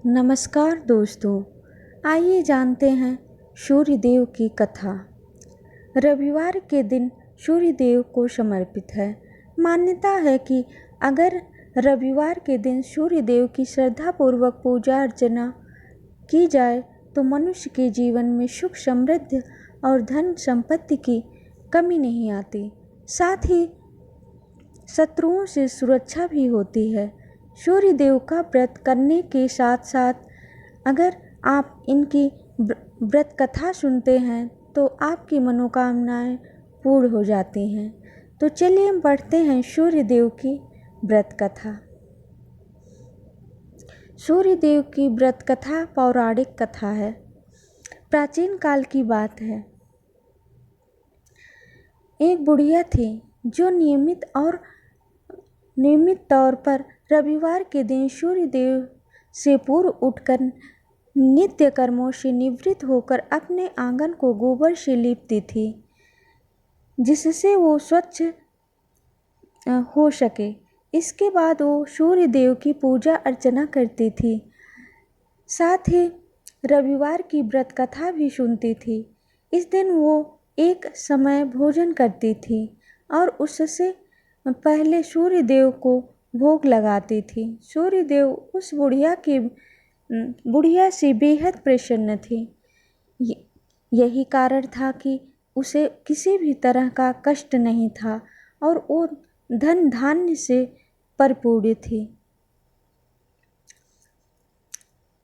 नमस्कार दोस्तों, आइए जानते हैं सूर्यदेव की कथा। रविवार के दिन सूर्यदेव को समर्पित है। मान्यता है कि अगर रविवार के दिन सूर्यदेव की श्रद्धापूर्वक पूजा अर्चना की जाए तो मनुष्य के जीवन में सुख समृद्धि और धन संपत्ति की कमी नहीं आती। साथ ही शत्रुओं से सुरक्षा भी होती है। सूर्यदेव का व्रत करने के साथ साथ अगर आप इनकी व्रत कथा सुनते हैं तो आपकी मनोकामनाएं पूर्ण हो जाती हैं। तो चलिए हम पढ़ते हैं सूर्यदेव की व्रत कथा। सूर्यदेव की व्रत कथा पौराणिक कथा है। प्राचीन काल की बात है। एक बुढ़िया थी जो नियमित तौर पर रविवार के दिन सूर्यदेव से पूर्व उठकर नित्य कर्मों से निवृत्त होकर अपने आंगन को गोबर से लीपती थी, जिससे वो स्वच्छ हो सके। इसके बाद वो सूर्यदेव की पूजा अर्चना करती थी। साथ ही रविवार की व्रत कथा भी सुनती थी। इस दिन वो एक समय भोजन करती थी और उससे पहले सूर्यदेव को भोग लगाती थी। सूर्यदेव उस बुढ़िया से बेहद प्रसन्न थे। यही कारण था कि उसे किसी भी तरह का कष्ट नहीं था और वो धन धान्य से भरपूर थी।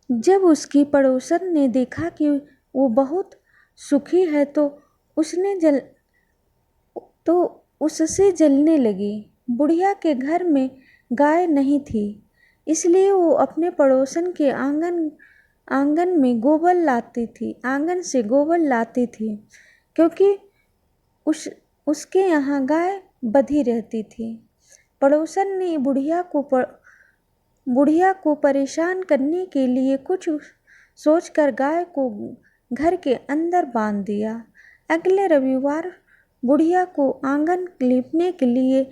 जब उसकी पड़ोसन ने देखा कि वो बहुत सुखी है तो उससे जलने लगी। बुढ़िया के घर में गाय नहीं थी, इसलिए वो अपने पड़ोसन के आंगन से गोबर लाती थी, क्योंकि उसके यहाँ गाय बंधी रहती थी। पड़ोसन ने बुढ़िया को परेशान करने के लिए कुछ सोचकर गाय को घर के अंदर बांध दिया। अगले रविवार बुढ़िया को आंगन लीपने के लिए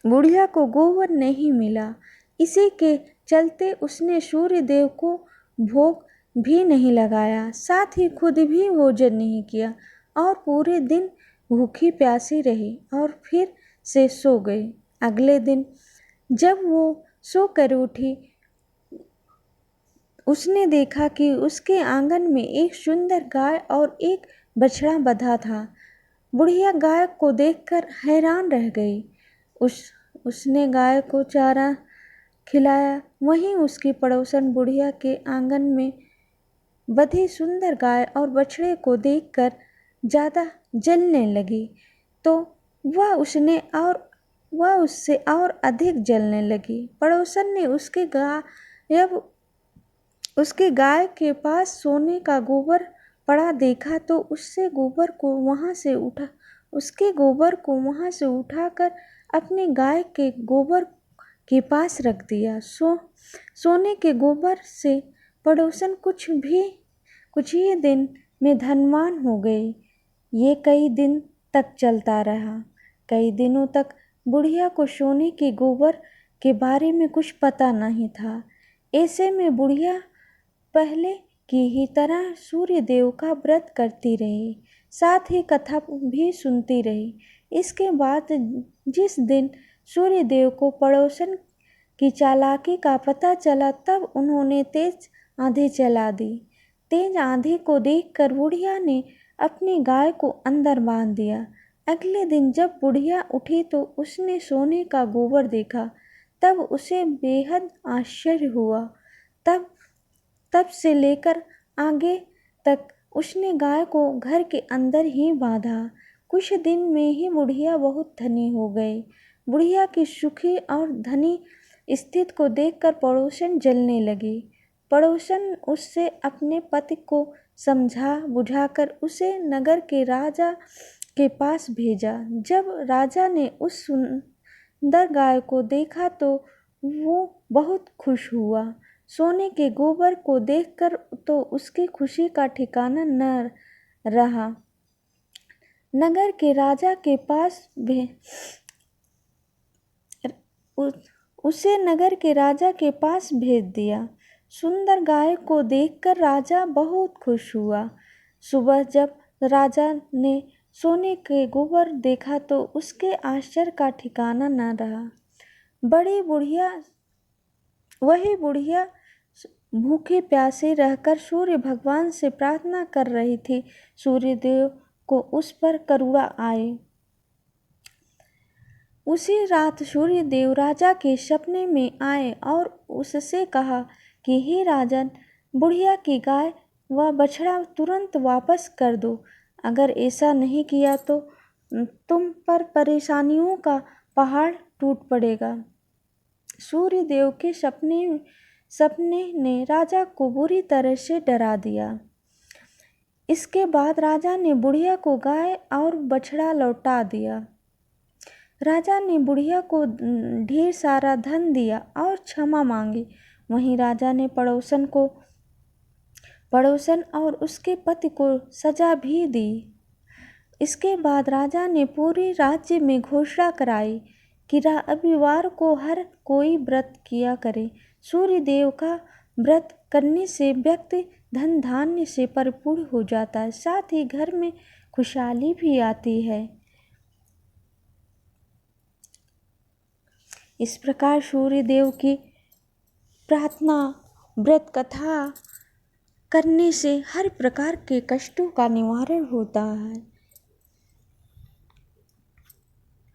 बुढ़िया को गोबर नहीं मिला। इसी के चलते उसने सूर्यदेव को भोग भी नहीं लगाया, साथ ही खुद भी भोजन नहीं किया और पूरे दिन भूखी प्यासी रही और फिर से सो गई। अगले दिन जब वो सोकर उठी, उसने देखा कि उसके आंगन में एक सुंदर गाय और एक बछड़ा बंधा था। बुढ़िया गाय को देखकर हैरान रह गई। उसने गाय को चारा खिलाया। वहीं उसकी पड़ोसन बुढ़िया के आंगन में बंधी सुंदर गाय और बछड़े को देखकर ज़्यादा जलने लगी, तो वह उससे और अधिक जलने लगी। पड़ोसन ने उसके गाय के पास सोने का गोबर पड़ा देखा तो उसके गोबर को वहां से उठाकर अपने गाय के गोबर के पास रख दिया। सोने के गोबर से पड़ोसन कुछ ही दिन में धनवान हो गई। ये कई दिन तक चलता रहा। कई दिनों तक बुढ़िया को सोने के गोबर के बारे में कुछ पता नहीं था। ऐसे में बुढ़िया पहले की ही तरह सूर्यदेव का व्रत करती रही, साथ ही कथा भी सुनती रही। इसके बाद जिस दिन सूर्यदेव को पड़ोसन की चालाकी का पता चला, तब उन्होंने तेज आंधी चला दी। तेज आंधी को देखकर बुढ़िया ने अपनी गाय को अंदर बांध दिया। अगले दिन जब बुढ़िया उठी तो उसने सोने का गोबर देखा। तब उसे बेहद आश्चर्य हुआ। तब से लेकर आगे तक उसने गाय को घर के अंदर ही बांधा। कुछ दिन में ही बुढ़िया बहुत धनी हो गई। बुढ़िया की सुखी और धनी स्थिति को देखकर पड़ोसन जलने लगी। पड़ोसन उससे अपने पति को समझा बुझाकर उसे नगर के राजा के पास भेजा। जब राजा ने उस सुंदर गाय को देखा तो वो बहुत खुश हुआ। सोने के गोबर को देखकर तो उसकी खुशी का ठिकाना न रहा। नगर के राजा के पास उसे नगर के राजा के पास भेज दिया। सुंदर गाय को देखकर राजा बहुत खुश हुआ। सुबह जब राजा ने सोने के गोबर देखा तो उसके आश्चर्य का ठिकाना न रहा। वही बुढ़िया भूखे प्यासे रहकर सूर्य भगवान से प्रार्थना कर रही थी। सूर्यदेव को उस पर करुणा आए। उसी रात सूर्यदेव राजा के सपने में आए और उससे कहा कि हे राजन, बुढ़िया की गाय व बछड़ा तुरंत वापस कर दो। अगर ऐसा नहीं किया तो तुम पर परेशानियों का पहाड़ टूट पड़ेगा। सूर्यदेव के सपने ने राजा को बुरी तरह से डरा दिया। इसके बाद राजा ने बुढ़िया को गाय और बछड़ा लौटा दिया। राजा ने बुढ़िया को ढेर सारा धन दिया और क्षमा मांगी। वहीं राजा ने पड़ोसन और उसके पति को सजा भी दी। इसके बाद राजा ने पूरे राज्य में घोषणा कराई कि रविवार को हर कोई व्रत किया करे। सूर्यदेव का व्रत करने से व्यक्ति धन धान्य से परिपूर्ण हो जाता है, साथ ही घर में खुशहाली भी आती है। इस प्रकार सूर्यदेव की प्रार्थना व्रत कथा करने से हर प्रकार के कष्टों का निवारण होता है।